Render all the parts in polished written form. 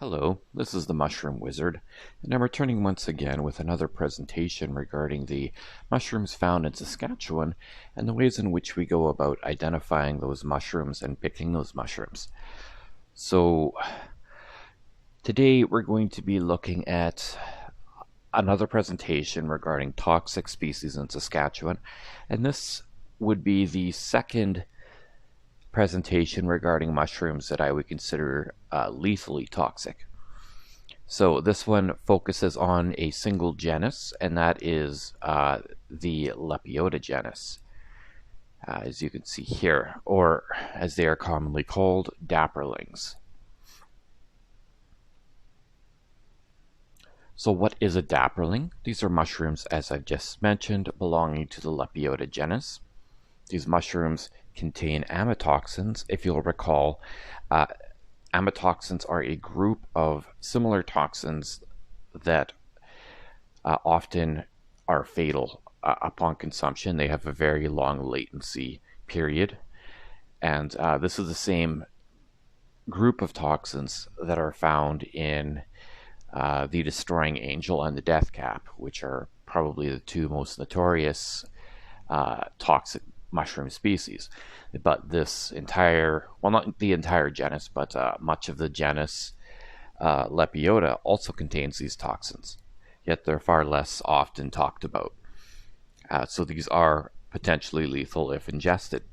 Hello, this is the Mushroom Wizard, and I'm returning once again with another presentation regarding the mushrooms found in Saskatchewan and the ways in which we go about identifying those mushrooms and picking those mushrooms. So, today we're going to be looking at another presentation regarding toxic species in Saskatchewan, and this would be the second presentation regarding mushrooms that I would consider lethally toxic. So this one focuses on a single genus, and that is the Lepiota genus, as you can see here, or as they are commonly called, Dapperlings. So what is a Dapperling? These are mushrooms, as I've just mentioned, belonging to the Lepiota genus. These mushrooms contain amatoxins. If you'll recall, amatoxins are a group of similar toxins that often are fatal upon consumption. They have a very long latency period, and this is the same group of toxins that are found in the Destroying Angel and the Death Cap, which are probably the two most notorious toxic mushroom species. But this entire, well, not the entire genus, but much of the genus Lepiota also contains these toxins, yet they're far less often talked about. So these are potentially lethal if ingested.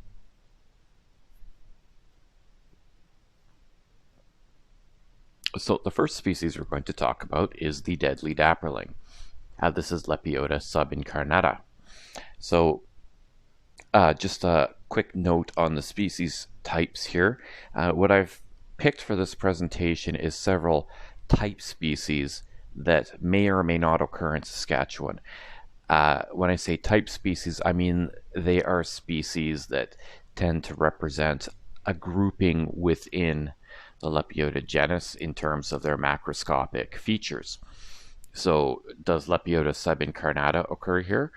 So the first species we're going to talk about is the deadly Dapperling. This is Lepiota subincarnata. So just a quick note on the species types here. What I've picked for this presentation is several type species that may or may not occur in Saskatchewan. When I say type species, I mean they are species that tend to represent a grouping within the Lepiota genus in terms of their macroscopic features. So does Lepiota subincarnata occur here?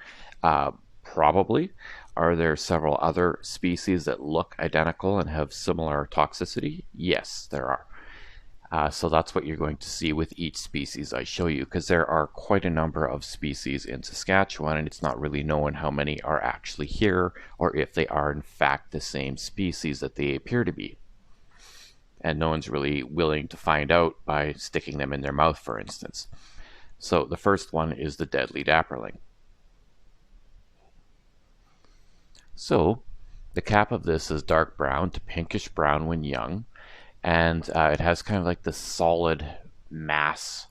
Probably. Are there several other species that look identical and have similar toxicity? Yes, there are. So that's what you're going to see with each species I show you, because there are quite a number of species in Saskatchewan, and it's not really known how many are actually here, or if they are in fact the same species that they appear to be. And no one's really willing to find out by sticking them in their mouth, for instance. So the first one is the deadly Dapperling. So the cap of this is dark brown to pinkish brown when young, and it has kind of like this solid mass,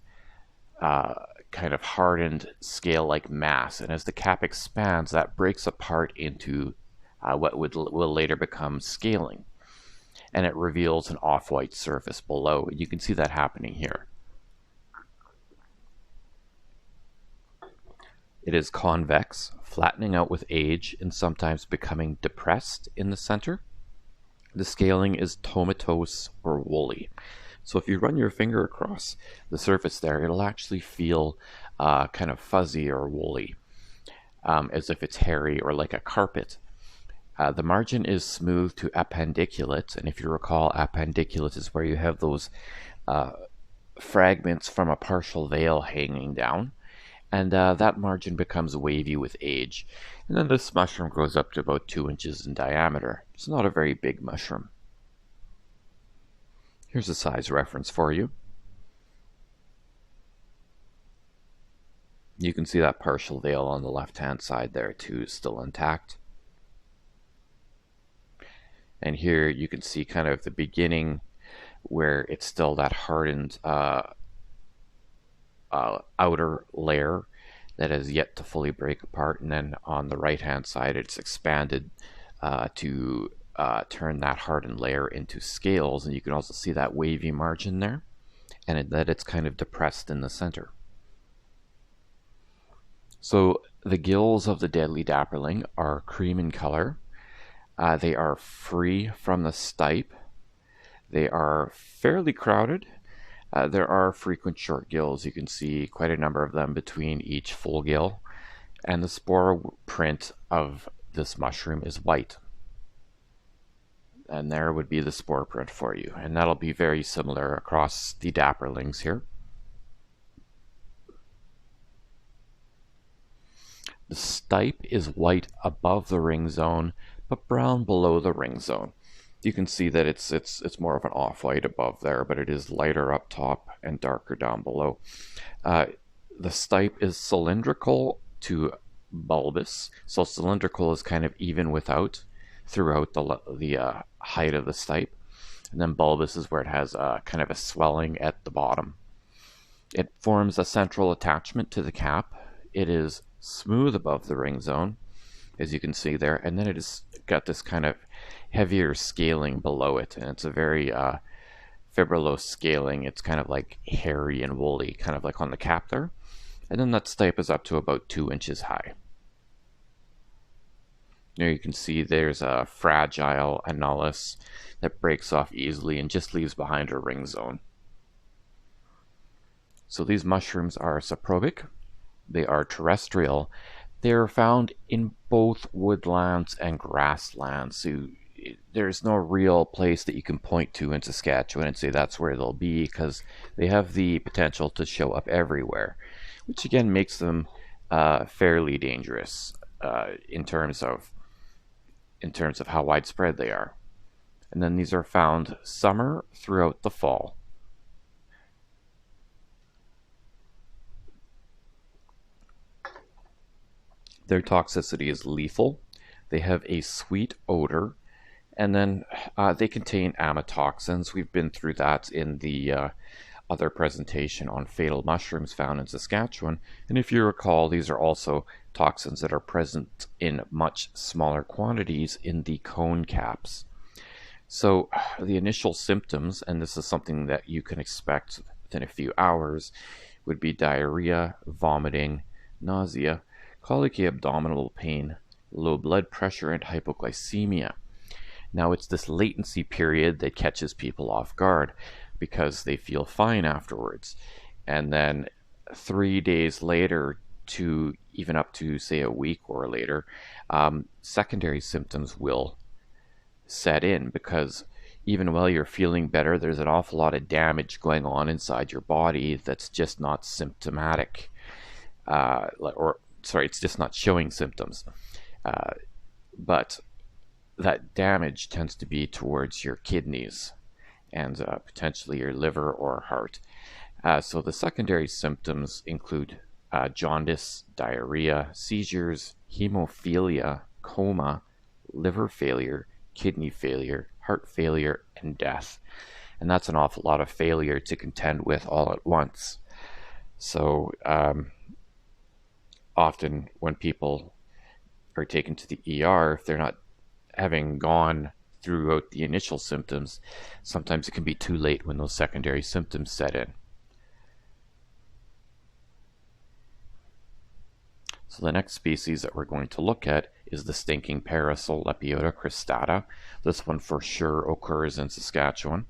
kind of hardened scale-like mass, and as the cap expands, that breaks apart into what will later become scaling, and it reveals an off-white surface below. You can see that happening here. It is convex, flattening out with age and sometimes becoming depressed in the center. The scaling is tomatose or woolly. So if you run your finger across the surface there, it'll actually feel kind of fuzzy or woolly, as if it's hairy or like a carpet. The margin is smooth to appendiculate, and if you recall, appendiculate is where you have those fragments from a partial veil hanging down. And that margin becomes wavy with age. And then this mushroom grows up to about 2 inches in diameter. It's not a very big mushroom. Here's a size reference for you. You can see that partial veil on the left-hand side there too, still intact. And here you can see kind of the beginning where it's still that hardened outer layer that has yet to fully break apart, and then on the right hand side it's expanded to turn that hardened layer into scales, and you can also see that wavy margin there, and that it's kind of depressed in the center. So the gills of the deadly Dapperling are cream in color. They are free from the stipe. They are fairly crowded. There are frequent short gills. You can see quite a number of them between each full gill, and the spore print of this mushroom is white. And there would be the spore print for you. And that'll be very similar across the Dapperlings here. The stipe is white above the ring zone, but brown below the ring zone. You can see that it's more of an off-white above there, but it is lighter up top and darker down below. The stipe is cylindrical to bulbous. So cylindrical is kind of even throughout the height of the stipe. And then bulbous is where it has kind of a swelling at the bottom. It forms a central attachment to the cap. It is smooth above the ring zone, as you can see there, and then it has got this kind of heavier scaling below it, and it's a very fibrillose scaling. It's kind of like hairy and woolly, kind of like on the cap there. And then that stipe is up to about 2 inches high. There you can see there's a fragile annulus that breaks off easily and just leaves behind a ring zone. So these mushrooms are saprobic. They are terrestrial. They are found in both woodlands and grasslands. So there's no real place that you can point to in Saskatchewan and say that's where they'll be, because they have the potential to show up everywhere, which again makes them fairly dangerous in terms of how widespread they are. And then these are found summer throughout the fall. Their toxicity is lethal. They have a sweet odor, and then they contain amatoxins. We've been through that in the other presentation on fatal mushrooms found in Saskatchewan. And if you recall, these are also toxins that are present in much smaller quantities in the cone caps. So the initial symptoms, and this is something that you can expect within a few hours, would be diarrhea, vomiting, nausea, colicky abdominal pain, low blood pressure, and hypoglycemia. Now it's this latency period that catches people off guard because they feel fine afterwards. And then 3 days later to even up to say a week or later, secondary symptoms will set in, because even while you're feeling better, there's an awful lot of damage going on inside your body that's just not symptomatic. It's just not showing symptoms. But that damage tends to be towards your kidneys and potentially your liver or heart. So the secondary symptoms include jaundice, diarrhea, seizures, hemophilia, coma, liver failure, kidney failure, heart failure, and death. And that's an awful lot of failure to contend with all at once. So often when people are taken to the ER, if they're not having gone throughout the initial symptoms, sometimes it can be too late when those secondary symptoms set in. So the next species that we're going to look at is the stinking parasol, Lepiota cristata. This one for sure occurs in Saskatchewan.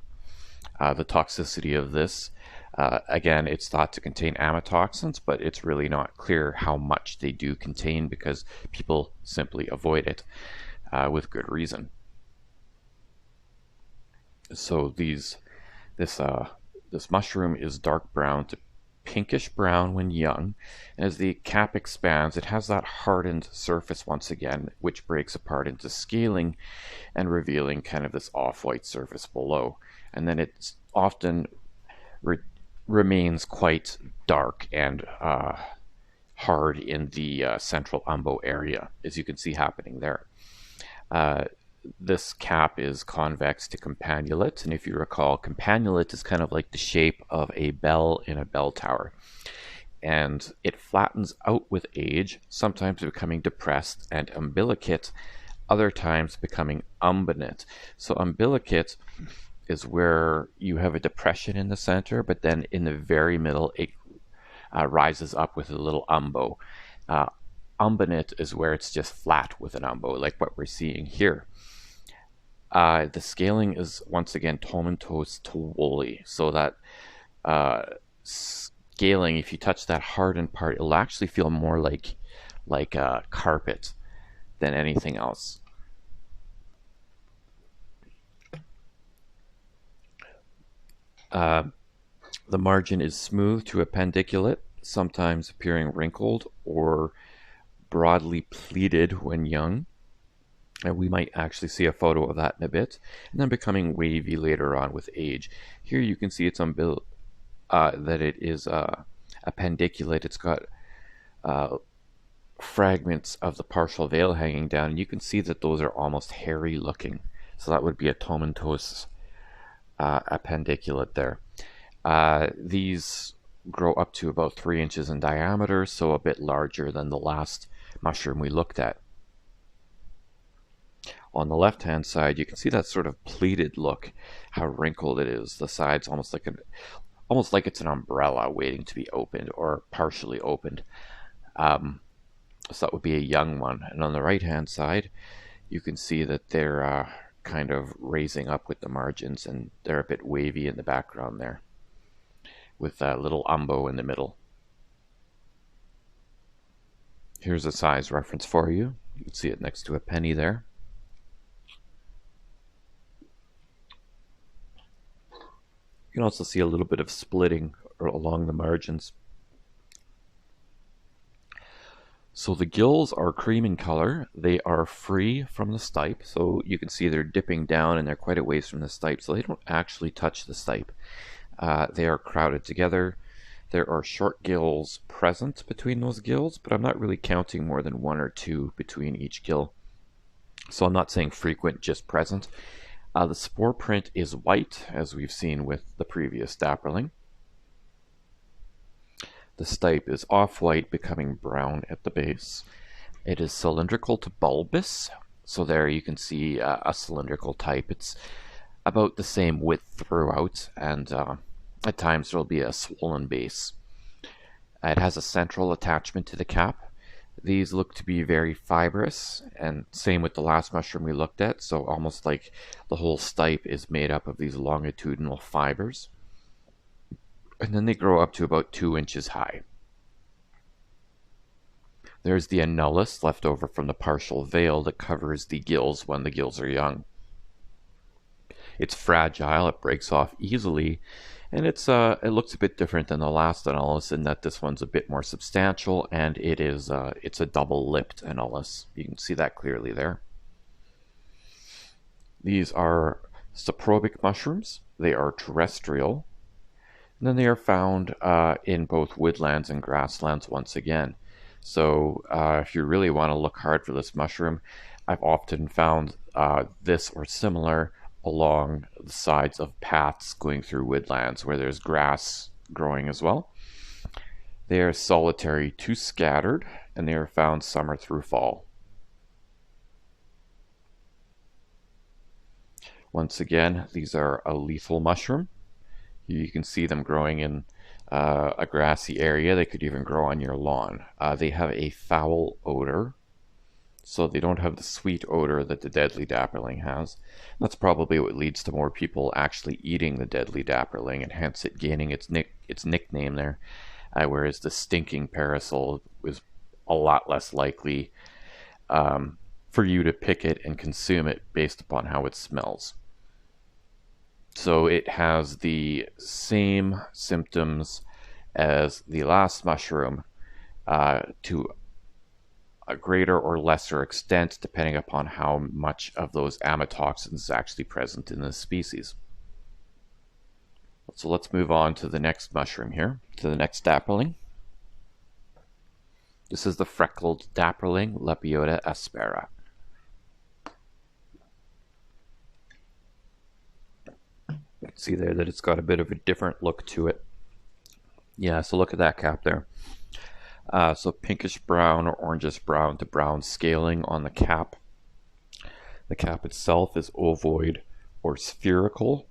The toxicity of this, again, it's thought to contain amatoxins, but it's really not clear how much they do contain because people simply avoid it with good reason. So this mushroom is dark brown to pinkish brown when young, and as the cap expands, it has that hardened surface once again, which breaks apart into scaling and revealing kind of this off-white surface below. And then it often remains quite dark and hard in the central umbo area, as you can see happening there. This cap is convex to campanulate, and if you recall, campanulate is kind of like the shape of a bell in a bell tower, and it flattens out with age, sometimes becoming depressed and umbilicate, other times becoming umbinate. So umbilicate is where you have a depression in the center, but then in the very middle it rises up with a little umbo. Umbinate is where it's just flat with an umbo, like what we're seeing here. The scaling is once again tomentose to woolly, so that scaling, if you touch that hardened part, it'll actually feel more like carpet than anything else. Uh, the margin is smooth to appendiculate, sometimes appearing wrinkled or broadly pleated when young. And we might actually see a photo of that in a bit, and then becoming wavy later on with age. Here you can see it's that it is appendiculate. It's got uh, fragments of the partial veil hanging down, and you can see that those are almost hairy looking. So that would be a tomentose appendiculate there. These grow up to about 3 inches in diameter, so a bit larger than the last mushroom we looked at. On the left hand side, you can see that sort of pleated look, how wrinkled it is. The sides almost like it's an umbrella waiting to be opened or partially opened. So that would be a young one. And on the right hand side, you can see that they're kind of raising up with the margins, and they're a bit wavy in the background there, with a little umbo in the middle. Here's a size reference for you. You can see it next to a penny there. You can also see a little bit of splitting along the margins. So the gills are cream in color. They are free from the stipe, so you can see they're dipping down and they're quite a ways from the stipe, so they don't actually touch the stipe. They are crowded together. There are short gills present between those gills, but I'm not really counting more than 1 or 2 between each gill. So I'm not saying frequent, just present. The spore print is white, as we've seen with the previous Dapperling. The stipe is off-white, becoming brown at the base. It is cylindrical to bulbous, so there you can see a cylindrical type. It's about the same width throughout, and at times there will be a swollen base. It has a central attachment to the cap. These look to be very fibrous, and same with the last mushroom we looked at, so almost like the whole stipe is made up of these longitudinal fibers. And then they grow up to about 2 inches high. There's the annulus left over from the partial veil that covers the gills when the gills are young. It's fragile, it breaks off easily, and it looks a bit different than the last annulus in that this one's a bit more substantial, and it's a double-lipped annulus. You can see that clearly there. These are saprobic mushrooms. They are terrestrial, and then they are found in both woodlands and grasslands once again. So if you really want to look hard for this mushroom, I've often found this or similar along the sides of paths going through woodlands where there's grass growing as well. They are solitary to scattered, and they are found summer through fall. Once again, these are a lethal mushroom. You can see them growing in a grassy area. They could even grow on your lawn. They have a foul odor, so they don't have the sweet odor that the deadly Dapperling has. That's probably what leads to more people actually eating the deadly Dapperling, and hence it gaining its nickname there. Whereas the stinking parasol is a lot less likely for you to pick it and consume it based upon how it smells. So it has the same symptoms as the last mushroom to a greater or lesser extent, depending upon how much of those amatoxins is actually present in this species. So let's move on to the next mushroom here, to the next Dapperling. This is the Freckled Dapperling, Lepiota aspera. You can see there that it's got a bit of a different look to it. Yeah, so look at that cap there. So pinkish brown or orangish brown to brown scaling on the cap. The cap itself is ovoid or spherical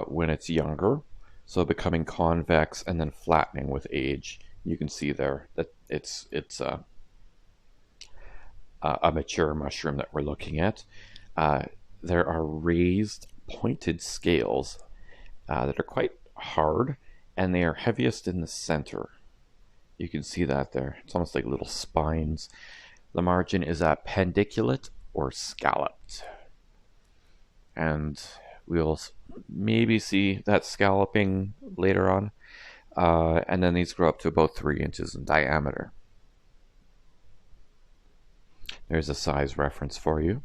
when it's younger, so becoming convex and then flattening with age. You can see there that it's a mature mushroom that we're looking at. There are raised pointed scales that are quite hard, and they are heaviest in the center. You can see that there. It's almost like little spines. The margin is appendiculate or scalloped. And we'll maybe see that scalloping later on. And then these grow up to about 3 inches in diameter. There's a size reference for you.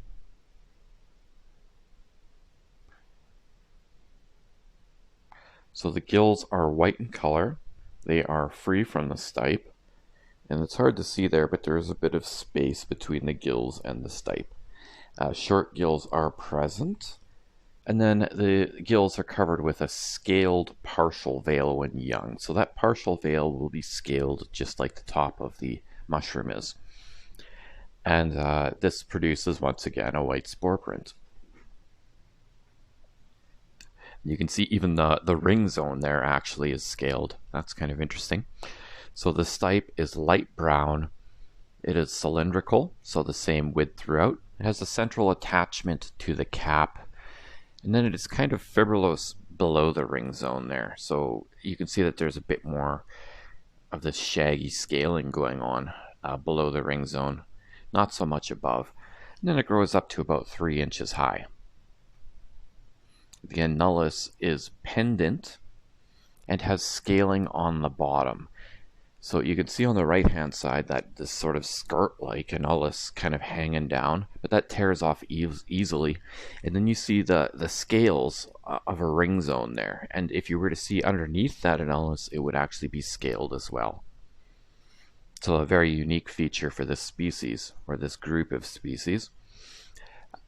So the gills are white in color. They are free from the stipe. And it's hard to see there, but there is a bit of space between the gills and the stipe. Short gills are present. And then the gills are covered with a scaled partial veil when young. So that partial veil will be scaled just like the top of the mushroom is. And this produces, once again, a white spore print. You can see even the ring zone there actually is scaled. That's kind of interesting. So the stipe is light brown. It is cylindrical, so the same width throughout. It has a central attachment to the cap. And then it is kind of fibrillose below the ring zone there. So you can see that there's a bit more of this shaggy scaling going on below the ring zone. Not so much above. And then it grows up to about 3 inches high. The annulus is pendant and has scaling on the bottom. So you can see on the right hand side that this sort of skirt-like annulus kind of hanging down, but that tears off easily. And then you see the scales of a ring zone there. And if you were to see underneath that annulus, it would actually be scaled as well. So a very unique feature for this species, or this group of species.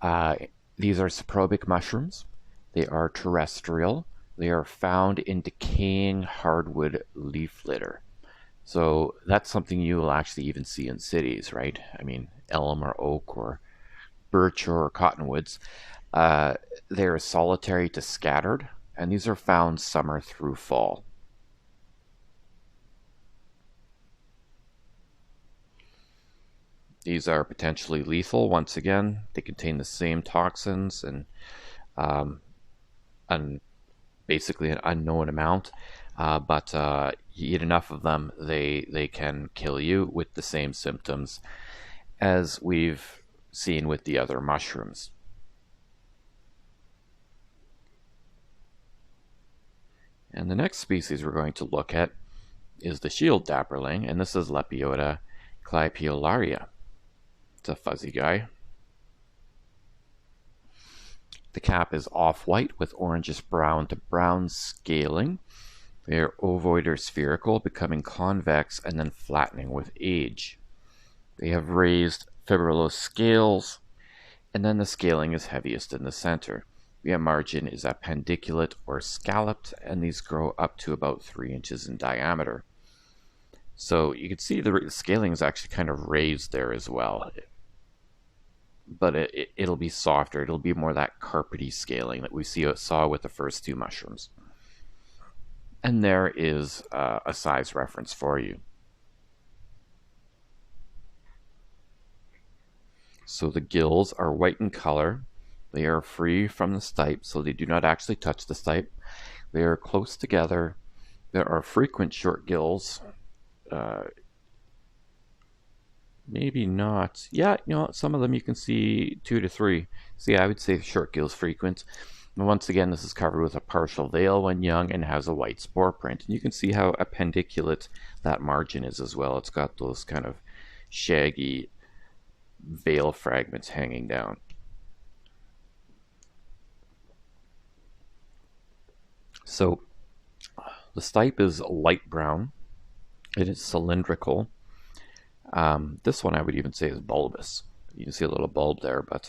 These are saprobic mushrooms. They are terrestrial. They are found in decaying hardwood leaf litter. So that's something you will actually even see in cities, right? I mean, elm or oak or birch or cottonwoods. They're solitary to scattered, and these are found summer through fall. These are potentially lethal. Once again, they contain the same toxins and basically an unknown amount, but you eat enough of them, they can kill you with the same symptoms as we've seen with the other mushrooms. And the next species we're going to look at is the shield dapperling, and this is Lepiota clypeolaria. It's a fuzzy guy. The cap is off-white with orangish brown to brown scaling. They are ovoid or spherical, becoming convex and then flattening with age. They have raised fibrillose scales, and then the scaling is heaviest in the center. The margin is appendiculate or scalloped, and these grow up to about 3 inches in diameter. So you can see the scaling is actually kind of raised there as well. But it'll be softer. It'll be more that carpety scaling that we saw with the first two mushrooms. And there is a size reference for you. So the gills are white in color. They are free from the stipe, so they do not actually touch the stipe. They are close together. There are frequent short gills. Maybe not. Yeah, some of them you can see 2 to 3. So yeah, I would say short gills frequent. And once again, this is covered with a partial veil when young and has a white spore print. And you can see how appendiculate that margin is as well. It's got those kind of shaggy veil fragments hanging down. So the stipe is light brown. It is cylindrical. This one I would even say is bulbous. You can see a little bulb there, but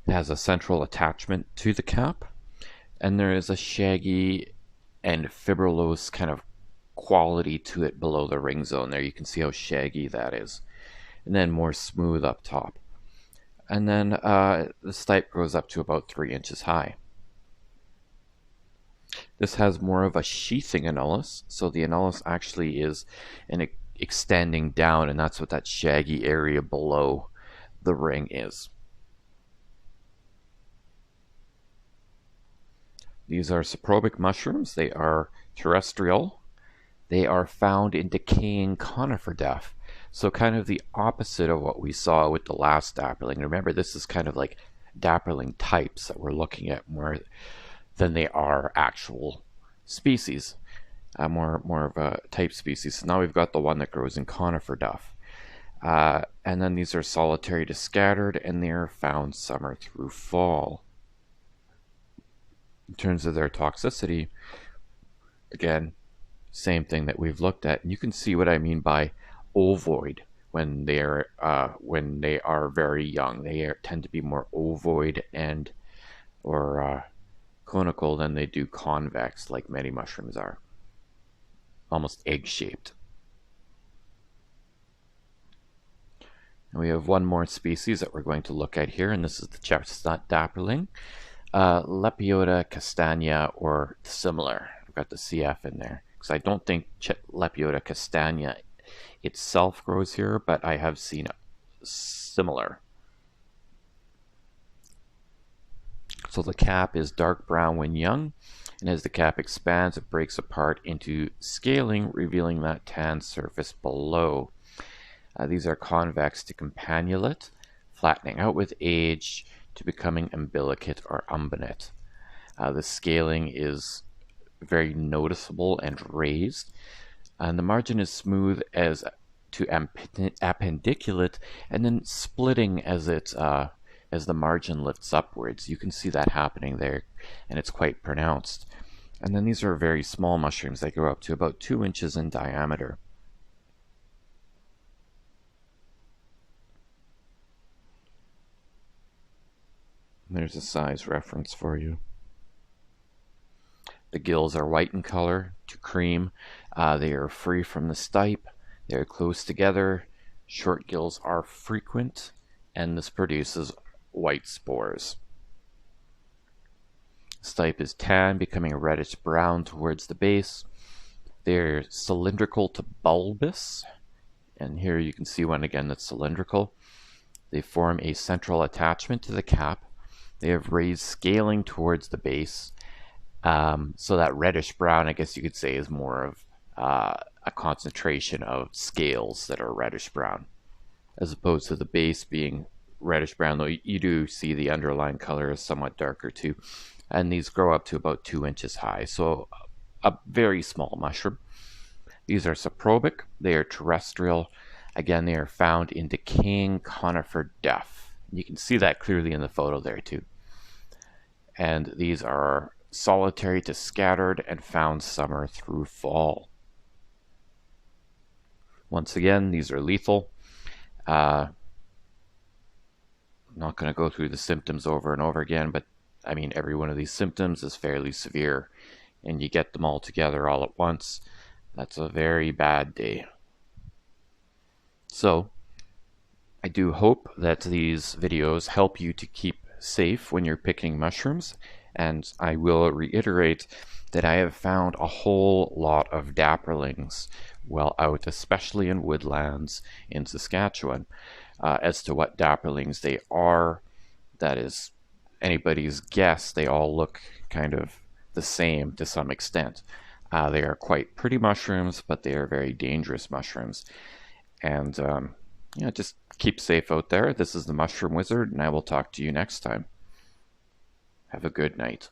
it has a central attachment to the cap, and there is a shaggy and fibrillose kind of quality to it below the ring zone there. You can see how shaggy that is, and then more smooth up top. And then the stipe grows up to about 3 inches high. This has more of a sheathing annulus, so the annulus actually is an extending down, and that's what that shaggy area below the ring is. These are saprobic mushrooms. They are terrestrial. They are found in decaying conifer depth. So kind of the opposite of what we saw with the last dapperling. Remember, this is kind of like Dapperling types that we're looking at more than they are actual species, more of a type species. So now we've got the one that grows in conifer duff. And then these are solitary to scattered, and they are found summer through fall. In terms of their toxicity, again, same thing that we've looked at. And you can see what I mean by ovoid when they are very young. They tend to be more ovoid and or conical than they do convex, like many mushrooms are, almost egg-shaped. And we have one more species that we're going to look at here, and this is the chestnut dapperling, Lepiota castagna or similar. I've got the CF in there because I don't think Lepiota castagna itself grows here, but I have seen it similar. So the cap is dark brown when young, and as the cap expands, it breaks apart into scaling, revealing that tan surface below. These are convex to campanulate, flattening out with age to becoming umbilicate or umbinate. The scaling is very noticeable and raised, and the margin is smooth as to appendiculate, and then splitting as the margin lifts upwards. You can see that happening there, and it's quite pronounced. And then these are very small mushrooms. They grow up to about 2 inches in diameter. There's a size reference for you. The gills are white in color to cream. They are free from the stipe. They are close together. Short gills are frequent, and this produces white spores. Stipe is tan, becoming reddish brown towards the base. They're cylindrical to bulbous, and here you can see one again that's cylindrical. They form a central attachment to the cap. They have raised scaling towards the base. So that reddish brown, I guess you could say, is more of a concentration of scales that are reddish brown, as opposed to the base being reddish brown, though you do see the underlying color is somewhat darker too. And these grow up to about 2 inches high, so a very small mushroom. These are saprobic. They are terrestrial. Again, they are found in decaying conifer duff. You can see that clearly in the photo there too. And these are solitary to scattered and found summer through fall. Once again, these are lethal. I'm not going to go through the symptoms over and over again, but I mean, every one of these symptoms is fairly severe, and you get them all together all at once. That's a very bad day. So, I do hope that these videos help you to keep safe when you're picking mushrooms, and I will reiterate that I have found a whole lot of dapperlings well out, especially in woodlands in Saskatchewan. As to what dapperlings they are, that is anybody's guess. They all look kind of the same to some extent. They are quite pretty mushrooms, but they are very dangerous mushrooms. And just keep safe out there. This is the Mushroom Wizard, and I will talk to you next time. Have a good night.